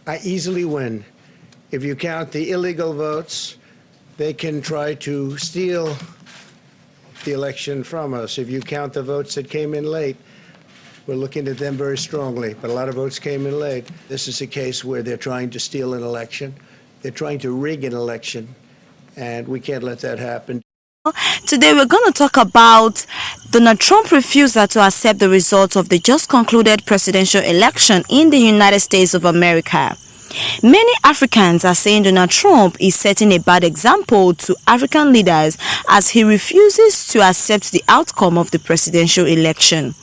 I easily win. If you count the illegal votes, they can try to steal the election from us. If you count the votes that came in late, we're looking at them very strongly, but a lot of votes came in late. This is a case where they're trying to steal an election. They're trying to rig an election, and we can't let that happen. Today we're going to talk about Donald Trump's refusal to accept the results of the just concluded presidential election in the United States of America. Many Africans are saying Donald Trump is setting a bad example to African leaders as he refuses to accept the outcome of the presidential election.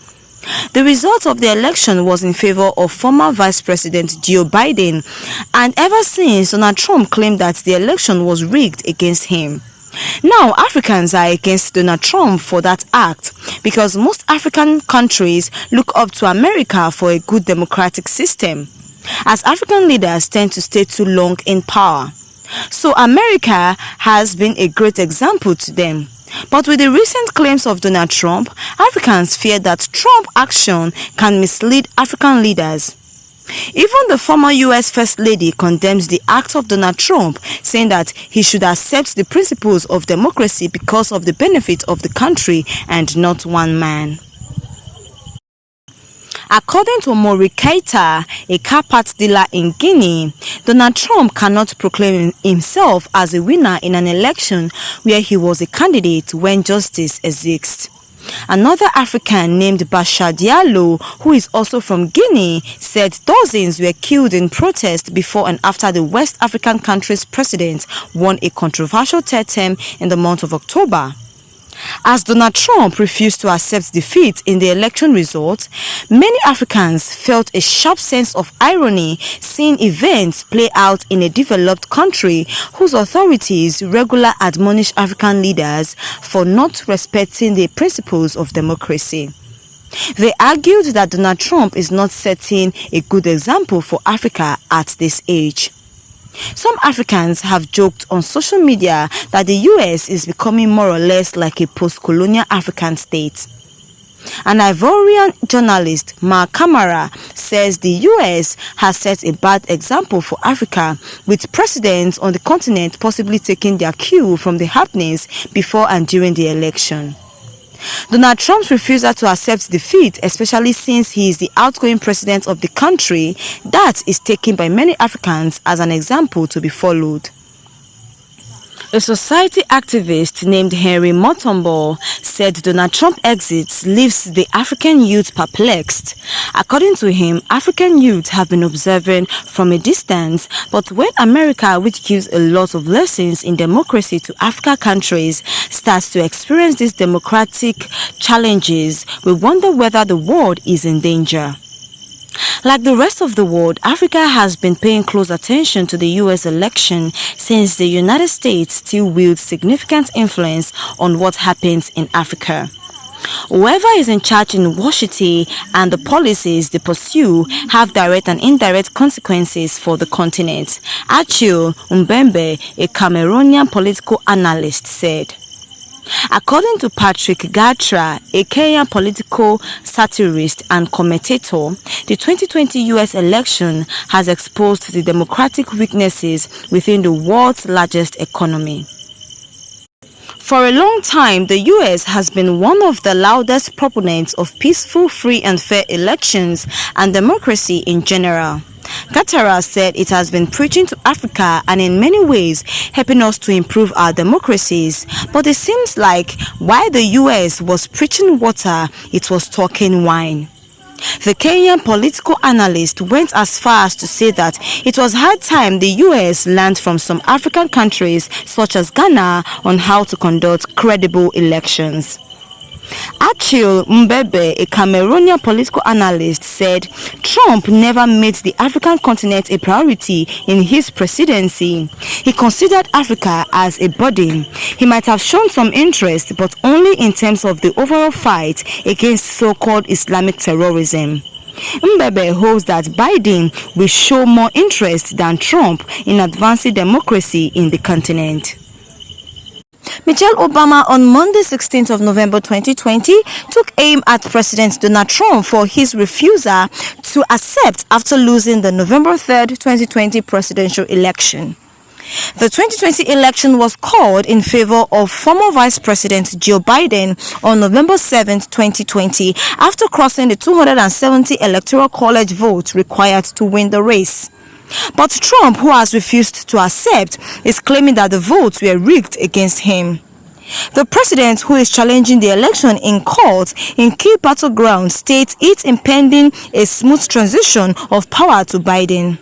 The result of the election was in favor of former Vice President Joe Biden, and ever since, Donald Trump claimed that the election was rigged against him. Now, Africans are against Donald Trump for that act because most African countries look up to America for a good democratic system, as African leaders tend to stay too long in power. So America has been a great example to them. But with the recent claims of Donald Trump, Africans fear that Trump's action can mislead African leaders. Even the former US First Lady condemns the act of Donald Trump, saying that he should accept the principles of democracy because of the benefit of the country and not one man. According to Mori Keita, a car parts dealer in Guinea, Donald Trump cannot proclaim himself as a winner in an election where he was a candidate when justice exists. Another African named Bashar Diallo, who is also from Guinea, said dozens were killed in protest before and after the West African country's president won a controversial third term in the month of October. As Donald Trump refused to accept defeat in the election result, many Africans felt a sharp sense of irony seeing events play out in a developed country whose authorities regularly admonish African leaders for not respecting the principles of democracy. They argued that Donald Trump is not setting a good example for Africa at this age. Some Africans have joked on social media that the US is becoming more or less like a post-colonial African state. An Ivorian journalist, Mark Kamara, says the US has set a bad example for Africa, with presidents on the continent possibly taking their cue from the happenings before and during the election. Donald Trump's refusal to accept defeat, especially since he is the outgoing president of the country, that is taken by many Africans as an example to be followed. A society activist named Henry Motombo said Donald Trump's exit leaves the African youth perplexed. According to him, African youth have been observing from a distance, but when America, which gives a lot of lessons in democracy to African countries, starts to experience these democratic challenges, we wonder whether the world is in danger. Like the rest of the world, Africa has been paying close attention to the US election since the United States still wields significant influence on what happens in Africa. Whoever is in charge in Washington and the policies they pursue have direct and indirect consequences for the continent, Achille Mbembe, a Cameroonian political analyst, said. According to Patrick Gatra, a Kenyan political satirist and commentator, the 2020 US election has exposed the democratic weaknesses within the world's largest economy. For a long time, the US has been one of the loudest proponents of peaceful, free and fair elections and democracy in general. Gatara said it has been preaching to Africa and in many ways helping us to improve our democracies, but it seems like while the US was preaching water, it was talking wine. The Kenyan political analyst went as far as to say that it was high time the US learned from some African countries such as Ghana on how to conduct credible elections. Achille Mbembe, a Cameroonian political analyst, said Trump never made the African continent a priority in his presidency. He considered Africa as a burden. He might have shown some interest, but only in terms of the overall fight against so-called Islamic terrorism. Mbembe hopes that Biden will show more interest than Trump in advancing democracy in the continent. Michelle Obama on Monday 16th of November 2020 took aim at President Donald Trump for his refusal to accept after losing the November 3rd, 2020 presidential election. The 2020 election was called in favor of former Vice President Joe Biden on November 7, 2020, after crossing the 270 Electoral College votes required to win the race. But Trump, who has refused to accept, is claiming that the votes were rigged against him. The president, who is challenging the election in court in key battlegrounds, states it's impending a smooth transition of power to Biden.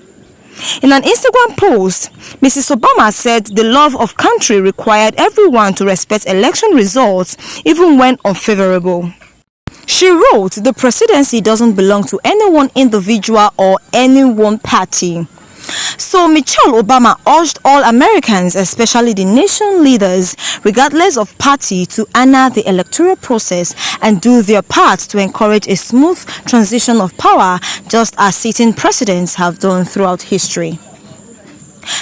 In an Instagram post, Mrs. Obama said the love of country required everyone to respect election results even when unfavorable. She wrote, "The presidency doesn't belong to any one individual or any one party." So Michelle Obama urged all Americans, especially the nation leaders, regardless of party, to honor the electoral process and do their part to encourage a smooth transition of power, just as sitting presidents have done throughout history.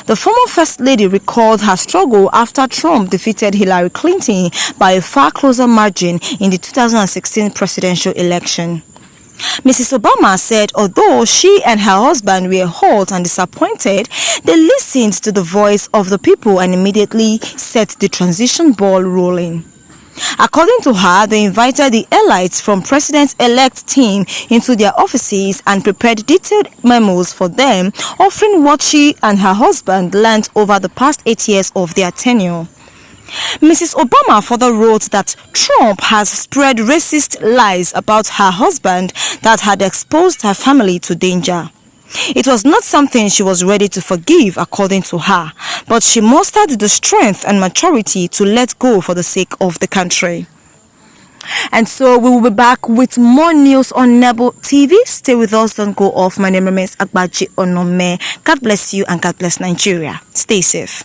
The former First Lady recalled her struggle after Trump defeated Hillary Clinton by a far closer margin in the 2016 presidential election. Mrs. Obama said although she and her husband were hurt and disappointed, they listened to the voice of the people and immediately set the transition ball rolling. According to her, they invited the elites from President-elect team into their offices and prepared detailed memos for them, offering what she and her husband learned over the past 8 years of their tenure. Mrs. Obama further wrote that Trump has spread racist lies about her husband that had exposed her family to danger. It was not something she was ready to forgive, according to her, but she mustered the strength and maturity to let go for the sake of the country. And so we will be back with more news on Nebo TV. Stay with us, don't go off. My name remains Agbaji Onome. God bless you and God bless Nigeria. Stay safe.